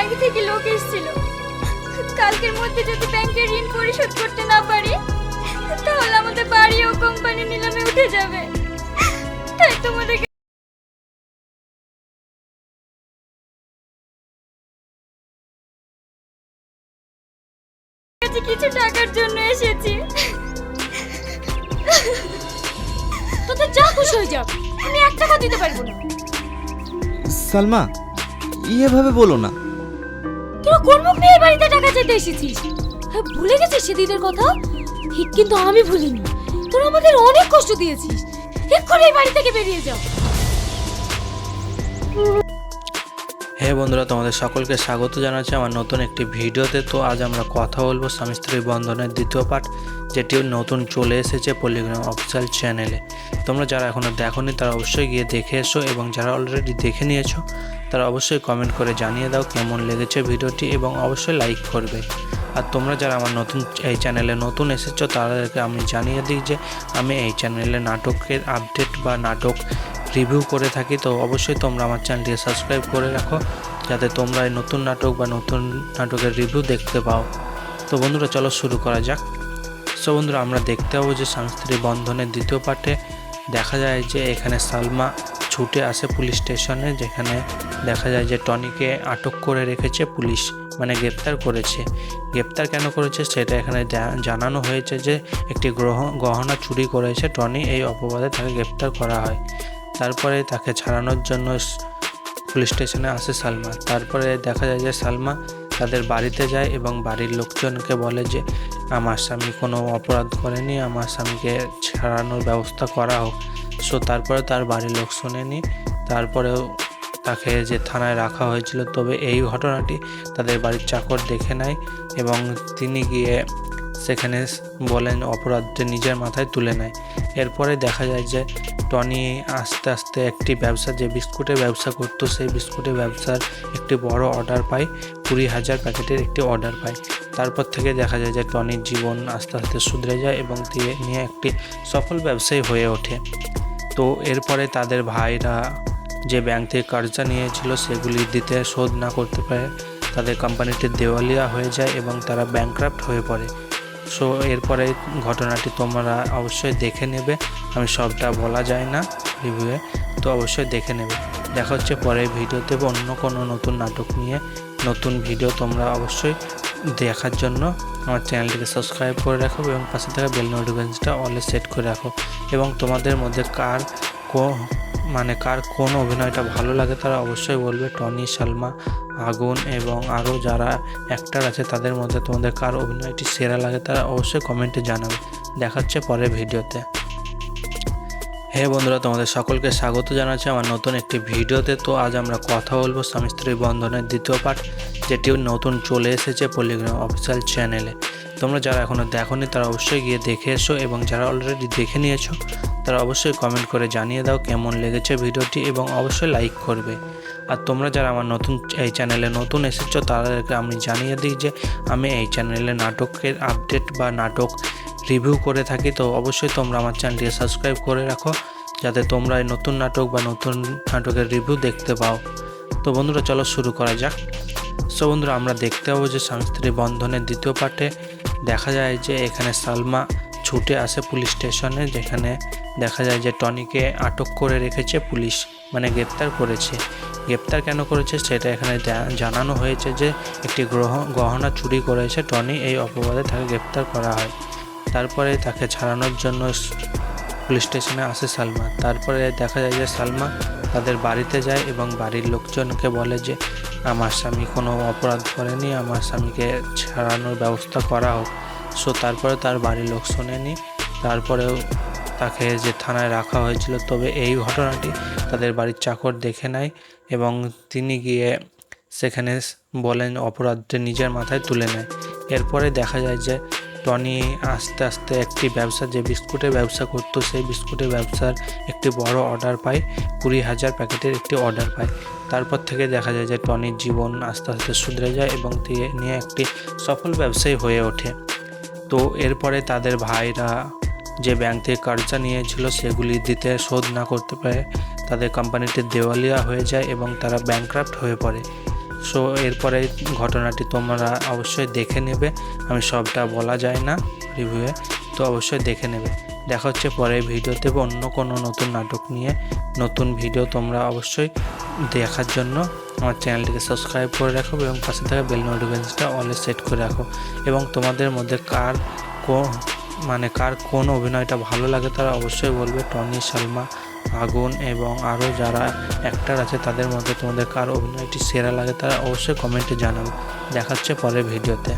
Bank থেকে লোক এসেছিল। কালকের মধ্যে যদি ব্যাংকের ঋণ পরিশোধ করতে না পারি তাহলে আমাদের বাড়ি ও কোম্পানি নিলামে উঠে যাবে। তাই তোমাদের কাছে কিছু টাকার জন্য এসেছি। তোদের যা খুশি হয়ে যাও, আমি 1 টাকা দিতে পারবো না। সালমা, এভাবে বলো না। তোরা কোন মুখ নিয়ে এই বাড়িতে টাকা চাইতে এসেছিস? হ্যাঁ, ভুলে গেছিস সেদিনের কথা? কিন্তু আমি ভুলিনি। তোরা আমাদের অনেক কষ্ট দিয়েছিস। এক্ষুনি এই বাড়ি থেকে বেরিয়ে যাও। হে বন্ধুরা, তোমাদের সকলকে স্বাগত জানাচ্ছি আমার নতুন একটি ভিডিওতে। তো আজ আমরা কথা বলবো স্বামী স্ত্রী বন্ধনের দ্বিতীয় পার্ট, যেটি নতুন চলে এসেছে পল্লিগ্রাম অফিসিয়াল চ্যানেলে। তোমরা যারা এখনও দেখোনি তারা অবশ্যই গিয়ে দেখে এসো, এবং যারা অলরেডি দেখে নিয়েছো তারা অবশ্যই কমেন্ট করে জানিয়ে দাও কেমন লেগেছে ভিডিওটি, এবং অবশ্যই লাইক করবে। আর তোমরা যারা আমার এই চ্যানেলে নতুন এসেছো তাদেরকে আমি জানিয়ে দিই যে আমি এই চ্যানেলে নাটকের আপডেট বা নাটক রিভিউ করে থাকি। তো অবশ্যই তোমরা আমার চ্যানেলটিকে সাবস্ক্রাইব করে রাখো, যাতে তোমরা এই নতুন নাটক বা নতুন নাটকের রিভিউ দেখতে পাও। তো বন্ধুরা, চলো শুরু করা যাক। সো বন্ধুরা, আমরা দেখতে পাবো যে স্বামী স্ত্রী বন্ধনের দ্বিতীয় পার্টে দেখা যায় যে এখানে সালমা ছুটে আসে পুলিশ স্টেশনে, যেখানে দেখা যায় যে টনিকে আটক করে রেখেছে পুলিশ, মানে গ্রেপ্তার করেছে। গ্রেপ্তার কেন করেছে সেটা এখানে জানানো হয়েছে যে একটি গহনা চুরি করেছে টনি, এই অপবাদে তাকে গ্রেপ্তার করা হয়। তারপরে তাকে ছাড়ানোর জন্য পুলিশ স্টেশনে আসে সালমা। তারপরে দেখা যায় যে সালমা তাদের বাড়িতে যায় এবং বাড়ির লোকজনকে বলে যে আমার স্বামী কোনো অপরাধ করেনি, আমার স্বামীকে ছাড়ানোর ব্যবস্থা করা হোক। সো তারপরে তার বাড়ির লোক শোনেনি, তারপরেও তাকে যে থানায় রাখা হয়েছিল। তবে এই ঘটনাটি তাদের বাড়ির চাকর দেখে নেয় এবং তিনি গিয়ে সেখানে বলেন অপরাধটি নিজের মাথায় তুলে নেয়। এরপরে দেখা যায় যে টনি আস্তে আস্তে একটি ব্যবসা, যে বিস্কুটের ব্যবসা করতো, সেই বিস্কুটের ব্যবসার একটি বড় অর্ডার পায়, 20,000 প্যাকেটের একটি অর্ডার পায়। তারপর থেকে দেখা যায় যে টনির জীবন আস্তে আস্তে শুধরে যায় এবং নিয়ে একটি সফল ব্যবসায়ী হয়ে ওঠে। তো এরপরে তাদের ভাইরা যে ব্যাংক থেকে কর্জা নিয়েছিল সেগুলি দিতে শোধ না করতে পারে, তাদের কোম্পানিটি দেওয়ালিয়া হয়ে যায় এবং তারা ব্যাংক্রাফট হয়ে পড়ে। সো এরপরে ঘটনাটি তোমরা অবশ্যই দেখে নেবে, আমি সবটা বলা যায় না রিভিউয়ে, তো অবশ্যই দেখে নেবে। দেখা হচ্ছে পরের ভিডিওতে অন্য কোনো নতুন নাটক নিয়ে নতুন ভিডিও। তোমরা অবশ্যই দেখার জন্য আমার চ্যানেলটিকে সাবস্ক্রাইব করে রাখো এবং পাশে থাকা বেল নোটিফিকেশনটা অলে সেট করে রাখো। এবং তোমাদের মধ্যে কার কোন অভিনয়টা ভালো লাগে তারা অবশ্যই বলবে। টনি, সালমা, আগুন এবং আরও যারা অ্যাক্টর আছে তাদের মধ্যে তোমাদের কার অভিনয়টি সেরা লাগে তারা অবশ্যই কমেন্টে জানাবে। দেখাচ্ছে পরের ভিডিওতে। হে বন্ধুরা, তোমাদের সকলকে স্বাগত জানাচ্ছি আমার নতুন একটি ভিডিওতে। তো আজ আমরা কথা বলবো স্বামী স্ত্রী বন্ধনের দ্বিতীয় পার্ট, যেটি নতুন চলে এসেছে পল্লিগ্রাম অফিসিয়াল চ্যানেলে। তোমরা যারা এখনও দেখোনি তারা অবশ্যই গিয়ে দেখে এসো, এবং যারা অলরেডি দেখে নিয়েছো তারা অবশ্যই কমেন্ট করে জানিয়ে দাও কেমন লেগেছে ভিডিওটি, এবং অবশ্যই লাইক করবে। আর তোমরা যারা আমার এই চ্যানেলে নতুন এসেছো তাদেরকে আমি জানিয়ে দিই যে আমি এই চ্যানেলে নাটকের আপডেট বা নাটক রিভিউ করে থাকি। তো অবশ্যই তোমরা আমার চ্যানেলটিকে সাবস্ক্রাইব করে রাখো, যাতে তোমরা এই নতুন নাটক বা নতুন নাটকের রিভিউ দেখতে পাও। তো বন্ধুরা, চলো শুরু করা যাক। সো বন্ধুরা, আমরা দেখতে পাবো যে স্বামী স্ত্রী বন্ধনের দ্বিতীয় পার্টে দেখা যায় যে এখানে সালমা ছুটে আসে পুলিশ স্টেশনে, যেখানে দেখা যায় যে টনিকে আটক করে রেখেছে পুলিশ, মানে গ্রেপ্তার করেছে। গ্রেপ্তার কেন করেছে সেটা এখানে জানানো হয়েছে যে একটি গহনা চুরি করেছে টনি, এই অপবাদে তাকে গ্রেপ্তার করা হয়। তারপরে তাকে ছাড়ানোর জন্য পুলিশ স্টেশনে আসে সালমা। তারপরে দেখা যায় যে সালমা তাদের বাড়িতে যায় এবং বাড়ির লোকজনকে বলে যে আমার স্বামী কোনো অপরাধ করেনি, আমার স্বামীকে ছাড়ানোর ব্যবস্থা করা হোক। সো তারপরে তার বাড়ির লোক শোনেনি, তারপরেও তাকে যে থানায় রাখা হয়েছিল। তবে এই ঘটনাটি তাদের বাড়ির চাকর দেখে নেয় এবং তিনি গিয়ে সেখানে বলেন অপরাধটি নিজের মাথায় তুলে নেয়। এরপরে দেখা যায় যে টনি আস্তে আস্তে একটি ব্যবসা, যে বিস্কুটের ব্যবসা করতো, সেই বিস্কুটের ব্যবসার একটি বড় অর্ডার পায়, 20,000 প্যাকেটের একটি অর্ডার পায়। তারপর থেকে দেখা যায় যে টনির জীবন আস্তে আস্তে শুধরে যায় এবং নিয়ে একটি সফল ব্যবসায়ী হয়ে ওঠে। তো এরপরে তাদের ভাইরা যে ব্যাংক থেকে কর্জা নিয়েছিল সেগুলি দিতে শোধ না করতে পারে, তাদের কোম্পানিটি দেওয়ালিয়া হয়ে যায় এবং তারা ব্যাংক্রাফট হয়ে পড়ে। সো এরপরে ঘটনাটি তোমরা অবশ্যই দেখে নেবে, আমি সবটা বলা যায় না রিভিউয়ে, তো অবশ্যই দেখে নেবে। দেখা হচ্ছে পরের ভিডিওতে বা অন্য কোনো নতুন নাটক নিয়ে নতুন ভিডিও। তোমরা অবশ্যই দেখার জন্য আমার চ্যানেলটিকে সাবস্ক্রাইব করে রাখো এবং পাশে থাকা বেল নোটিফিকেশনটা অলে সেট করে রাখো। এবং তোমাদের মধ্যে কার কোন অভিনয়টা ভালো লাগে তারা অবশ্যই বলবে। টনি, সালমা, আগুন এবং আরও যারা অ্যাক্টর আছে তাদের মধ্যে তোমাদের কার অভিনয়টি সেরা লাগে তারা অবশ্যই কমেন্টে জানাবে। দেখা হচ্ছে পরের ভিডিওতে।